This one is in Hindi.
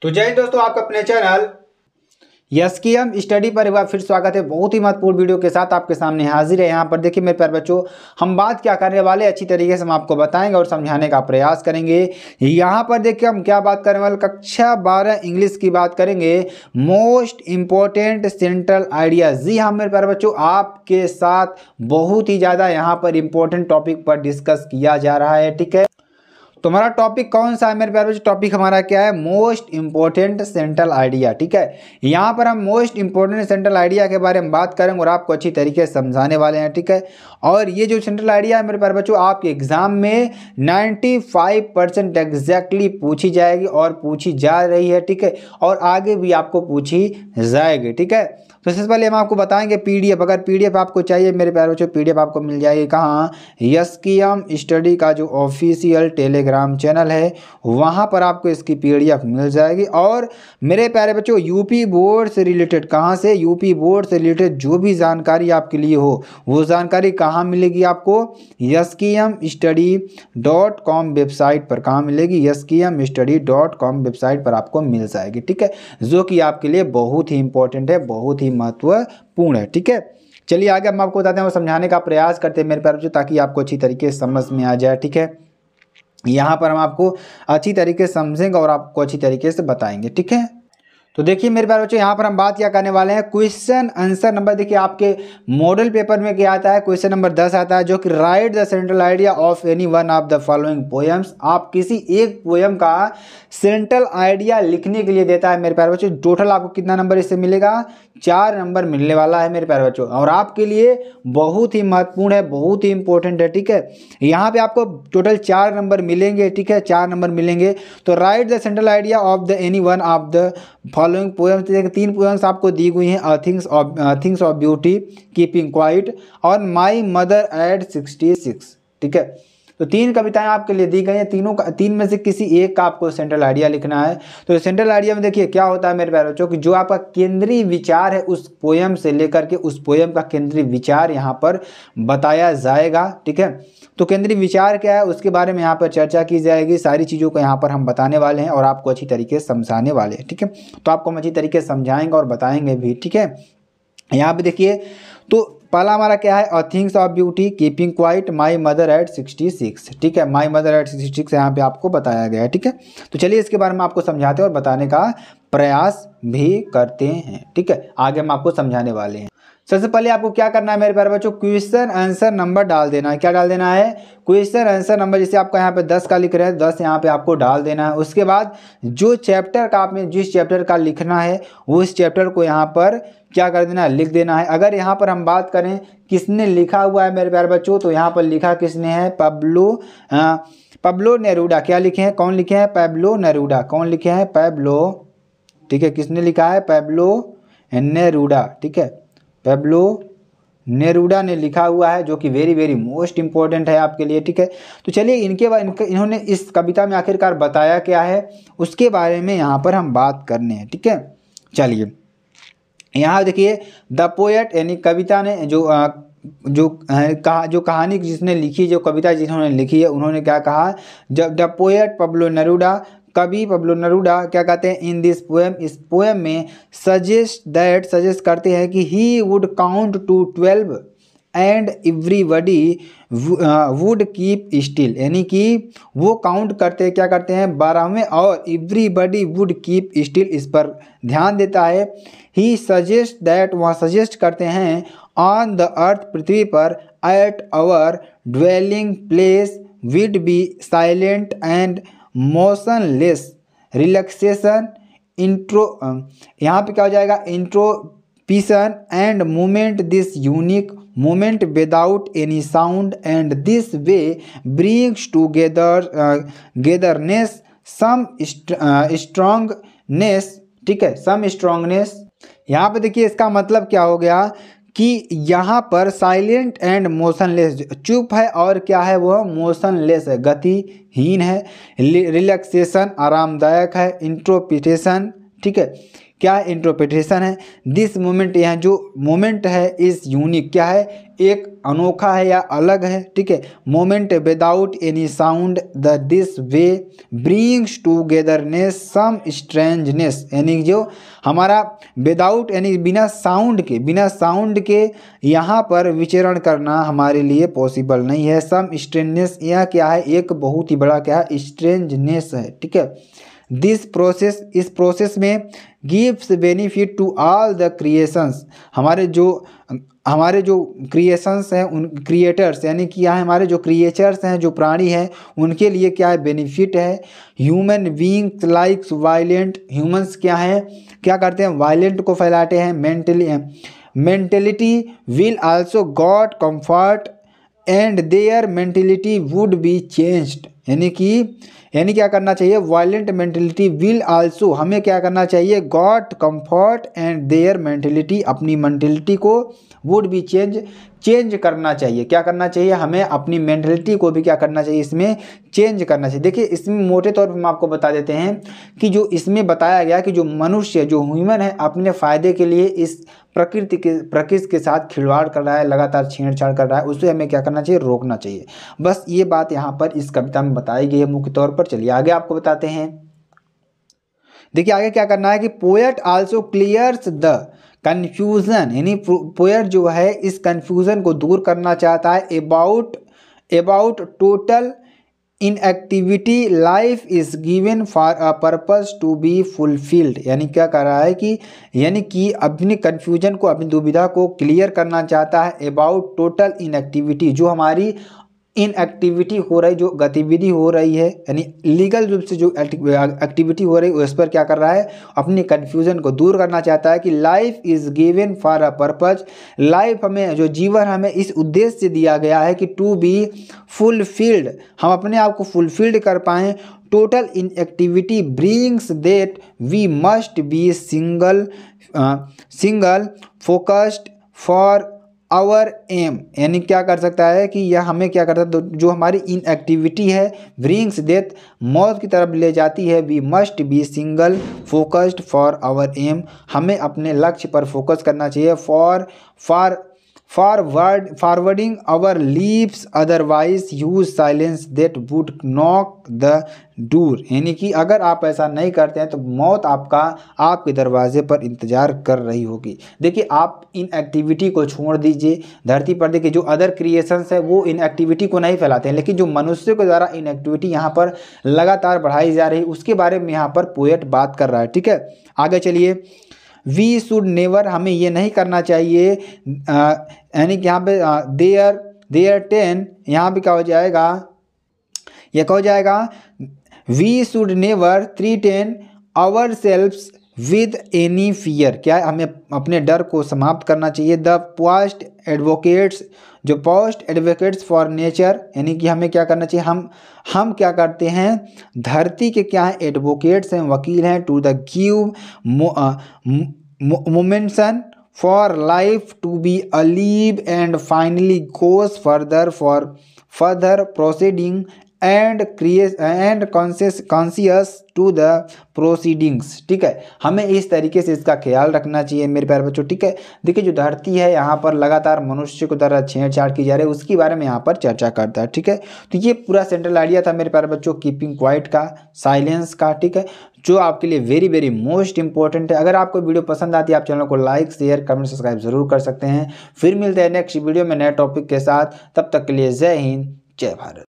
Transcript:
तो जय हिंद दोस्तों, आपका अपने चैनल एसकेएम स्टडी पर एक बार फिर स्वागत है। बहुत ही महत्वपूर्ण वीडियो के साथ आपके सामने हाजिर है। यहाँ पर देखिए मेरे प्यारे बच्चों, हम बात क्या करने वाले अच्छी तरीके से हम आपको बताएंगे और समझाने का प्रयास करेंगे। यहाँ पर देखिए हम क्या बात करने वाले, कक्षा 12 इंग्लिश की बात करेंगे। Most important central ideas. जी हाँ मेरे प्यारे बच्चों, आपके साथ बहुत ही ज़्यादा यहाँ पर इम्पोर्टेंट टॉपिक पर डिस्कस किया जा रहा है। ठीक है, तो हमारा टॉपिक कौन सा है मेरे प्यारे बच्चों? टॉपिक हमारा क्या है? Most important central idea. ठीक है, यहाँ पर हम मोस्ट इंपॉर्टेंट सेंट्रल आइडिया के बारे में बात करेंगे और आपको अच्छी तरीके से समझाने वाले हैं। ठीक है, और ये जो सेंट्रल आइडिया है मेरे प्यारे बच्चों, आपके एग्जाम में 95% एग्जैक्टली पूछी जाएगी और पूछी जा रही है। ठीक है, और आगे भी आपको पूछी जाएगी। ठीक है, तो सबसे पहले हम आपको बताएंगे पीडीएफ। अगर पीडीएफ आपको चाहिए मेरे प्यारे बच्चों, पीडीएफ आपको मिल जाएगी कहाँ? एसकेएम स्टडी का जो ऑफिशियल टेलीग्राम चैनल है वहाँ पर आपको इसकी पीडीएफ मिल जाएगी। और मेरे प्यारे बच्चों, यूपी बोर्ड से रिलेटेड, कहाँ से? यूपी बोर्ड से रिलेटेड जो भी जानकारी आपके लिए हो वो जानकारी कहाँ मिलेगी आपको? skmstudy.com वेबसाइट पर। कहाँ मिलेगी? skmstudy.com वेबसाइट पर आपको मिल जाएगी। ठीक है, जो कि आपके लिए बहुत ही इंपॉर्टेंट है, बहुत ही महत्वपूर्ण है। ठीक है, चलिए आगे हम आपको बताते हैं और समझाने का प्रयास करते हैं मेरे प्यारे बच्चों, ताकि आपको अच्छी तरीके से समझ में आ जाए। ठीक है, यहाँ पर हम आपको अच्छी तरीके से समझेंगे और आपको अच्छी तरीके से बताएंगे। ठीक है, तो देखिए मेरे प्यारे बच्चों, यहाँ पर हम बात क्या करने वाले हैं? क्वेश्चन आंसर नंबर देखिए आपके मॉडल पेपर में क्या आता है? क्वेश्चन नंबर 10 आता है, जो कि right the central idea of any one of the following poems. आप किसी एक पोएम का सेंट्रल आइडिया लिखने के लिए देता है मेरे प्यारे बच्चों। टोटल आपको कितना नंबर इससे मिलेगा? 4 नंबर मिलने वाला है मेरे प्यारे बच्चों, और आपके लिए बहुत ही महत्वपूर्ण है, बहुत ही इंपॉर्टेंट है। ठीक है, यहाँ पे आपको टोटल 4 नंबर मिलेंगे। ठीक है, 4 नंबर मिलेंगे। तो right the central idea of the any one of the following poems. 3 poems आपको दी हुई हैं, things of beauty, keeping quiet और माई मदर एट 66। ठीक है, तो 3 कविताएं आपके लिए दी गई हैं। तीन में से किसी एक का आपको सेंट्रल आइडिया लिखना है। तो सेंट्रल आइडिया में देखिए क्या होता है मेरे प्यारे बच्चों, कि जो आपका केंद्रीय विचार है उस पोएम से लेकर के उस पोएम का केंद्रीय विचार यहाँ पर बताया जाएगा। ठीक है, तो केंद्रीय विचार क्या है उसके बारे में यहाँ पर चर्चा की जाएगी। सारी चीज़ों को यहाँ पर हम बताने वाले हैं और आपको अच्छी तरीके से समझाने वाले हैं। ठीक है, तो आपको हम अच्छी तरीके से समझाएंगे और बताएंगे भी। ठीक है, यहाँ पे देखिए, तो पहला हमारा क्या है? A things of beauty, keeping quiet, my mother eight 66। ठीक है, माई मदर एट 66 यहाँ पे आपको बताया गया है। ठीक है, तो चलिए इसके बारे में आपको समझाते हैं और बताने का प्रयास भी करते हैं। ठीक है, आगे हम आपको समझाने वाले हैं। सबसे पहले आपको क्या करना है मेरे प्यारे बच्चों? क्वेश्चन आंसर नंबर डाल देना है। क्या डाल देना है? Question answer number. जैसे आपका यहाँ पे 10 का लिख रहे हैं, 10 यहाँ पे आपको डाल देना है। उसके बाद जो चैप्टर का आपने जिस चैप्टर का लिखना है उस चैप्टर को यहाँ पर क्या कर देना है? लिख देना है। अगर यहाँ पर हम बात करें किसने लिखा हुआ है मेरे प्यारे बच्चों, तो यहाँ पर लिखा किसने है? पब्लो नेरूडा। क्या लिखे हैं? कौन लिखे हैं? पैब्लो नेरूडा। कौन लिखे हैं? पैब्लो। ठीक है, किसने लिखा है? पैब्लो नेरूडा। ठीक है, पैब्लो नेरूडा ने लिखा हुआ है, जो कि वेरी वेरी मोस्ट इंपॉर्टेंट है आपके लिए। ठीक है, तो चलिए इन्होंने इस कविता में आखिरकार बताया क्या है उसके बारे में यहाँ पर हम बात करने हैं। ठीक है, चलिए यहाँ देखिए, द पोएट यानी कविता ने जो कहानी जिसने लिखी, जो कविता जिन्होंने लिखी है, उन्होंने क्या कहा? जब द पोएट पब्लो नेरूडा, कवि पब्लो नेरूडा क्या कहते हैं? इन दिस पोएम, इस पोएम में सजेस्ट करते हैं कि he would count to 12 and everybody would keep still. यानी कि वो काउंट करते हैं, क्या करते हैं? 12वें, और एवरीबडी वुड कीप स्टिल, इस पर ध्यान देता है। ही सजेस्ट दैट, वहाँ सजेस्ट करते हैं, ऑन द अर्थ, पृथ्वी पर, at our dwelling place would be silent and motionless relaxation intro, यहाँ पे क्या हो जाएगा? Introspection and movement, this unique movement without any sound and this way brings togetherness some strongness. ठीक है, सम स्ट्रॉन्गनेस। यहाँ पे देखिए इसका मतलब क्या हो गया कि यहाँ पर साइलेंट एंड मोशनलेस, चुप है और क्या है? वह मोशनलेस है, गतिहीन है। रिलैक्सेशन, आरामदायक है। इंट्रोपिटेशन, ठीक है, क्या इंटरप्रिटेशन है। दिस मोमेंट, यहाँ जो मोमेंट है इस यूनिक, क्या है, एक अनोखा है या अलग है, ठीक है। Moment without any sound the this way brings togetherness some strangeness, यानी जो हमारा विदाउट यानी बिना साउंड के यहाँ पर विचरण करना हमारे लिए पॉसिबल नहीं है। सम स्ट्रेंजनेस, यह क्या है, एक बहुत ही बड़ा क्या है, स्ट्रेंजनेस है, ठीक है। दिस प्रोसेस, इस प्रोसेस में gives benefit to all the creations, हमारे जो क्रिएशंस हैं उन क्रिएटर्स, यानी कि यहाँ हमारे जो क्रिएचर्स हैं, जो प्राणी हैं, उनके लिए क्या है, बेनिफिट है। Human beings likes violent, humans क्या हैं, क्या करते हैं, वायलेंट को फैलाते हैं। Mentality will also got comfort and their mentality would be changed, यानी क्या करना चाहिए, वायलेंट मेंटेलिटी विल आल्सो, हमें क्या करना चाहिए, got comfort and their mentality, अपनी मेंटेलिटी को वुड बी चेंज करना चाहिए। क्या करना चाहिए, हमें अपनी मेंटेलिटी को भी क्या करना चाहिए, इसमें चेंज करना चाहिए। देखिए इसमें मोटे तौर पर हम आपको बता देते हैं कि जो इसमें बताया गया कि जो मनुष्य, जो ह्यूमन है, अपने फ़ायदे के लिए इस प्रकृति के साथ खिलवाड़ कर रहा है, लगातार छेड़छाड़ कर रहा है, उसे हमें क्या करना चाहिए, रोकना चाहिए। बस ये बात यहाँ पर इस कविता में बताई गई है मुख्य तौर पर। चलिए आगे आपको बताते हैं। देखिए आगे क्या करना है कि poet also clears the confusion, यानी पोएट जो है इस कन्फ्यूज़न को दूर करना चाहता है about total inactivity life is given for a purpose to be fulfilled, यानी क्या कर रहा है कि अपनी कन्फ्यूजन को, अपनी दुविधा को क्लियर करना चाहता है अबाउट टोटल इनएक्टिविटी, जो हमारी इनएक्टिविटी हो रही, जो गतिविधि हो रही है, यानी लीगल रूप से जो एक्टिविटी हो रही है उस पर क्या कर रहा है, अपनी कन्फ्यूजन को दूर करना चाहता है कि life is given for a purpose, life हमें, जो जीवन हमें इस उद्देश्य से दिया गया है कि टू बी फुलफिल्ड, हम अपने आप को फुलफिल्ड कर पाएँ। Total inactivity brings that we must be single focused for our aim, यानी क्या कर सकता है कि यह हमें क्या करता है, जो हमारी इनएक्टिविटी है ब्रिंग्स डेथ, मौत की तरफ ले जाती है। We must be single focused for our aim, हमें अपने लक्ष्य पर फोकस करना चाहिए। Forwarding our leaves otherwise use silence that would knock the door, यानी कि अगर आप ऐसा नहीं करते हैं तो मौत आपके दरवाजे पर इंतजार कर रही होगी। देखिए आप इन एक्टिविटी को छोड़ दीजिए, धरती पर देखिए जो अदर क्रिएशंस है वो इन एक्टिविटी को नहीं फैलाते हैं, लेकिन जो मनुष्य के द्वारा इन एक्टिविटी यहाँ पर लगातार बढ़ाई जा रही है उसके बारे में यहाँ पर पोएट बात कर रहा है, ठीक है। आगे चलिए, वी शुड नेवर, हमें ये नहीं करना चाहिए, यानी कि यहाँ पे देयर 10, यहाँ पे क्या हो जाएगा, यह क्या हो जाएगा, we should never threaten ourselves with any fear, क्या है, हमें अपने डर को समाप्त करना चाहिए। The post advocates for nature, यानी कि हमें क्या करना चाहिए, हम क्या करते हैं, धरती के क्या है, एडवोकेट्स हैं, वकील हैं। To the give momentum for life to be alive and finally goes further proceeding and conscious to the proceedings, ठीक है। हमें इस तरीके से इसका ख्याल रखना चाहिए मेरे प्यारे बच्चों, ठीक है। देखिए जो धरती है यहाँ पर लगातार मनुष्य को तरह छेड़छाड़ की जा रही है उसके बारे में यहाँ पर चर्चा करता है, ठीक है। तो ये पूरा सेंट्रल आइडिया था मेरे प्यारे बच्चों कीपिंग क्वाइट का, साइलेंस का, ठीक है, जो आपके लिए वेरी वेरी मोस्ट इंपॉर्टेंट है। अगर आपको वीडियो पसंद आती है आप चैनल को लाइक शेयर कमेंट सब्सक्राइब जरूर कर सकते हैं। फिर मिलते हैं नेक्स्ट वीडियो में नए टॉपिक के साथ, तब तक के लिए जय हिंद जय भारत।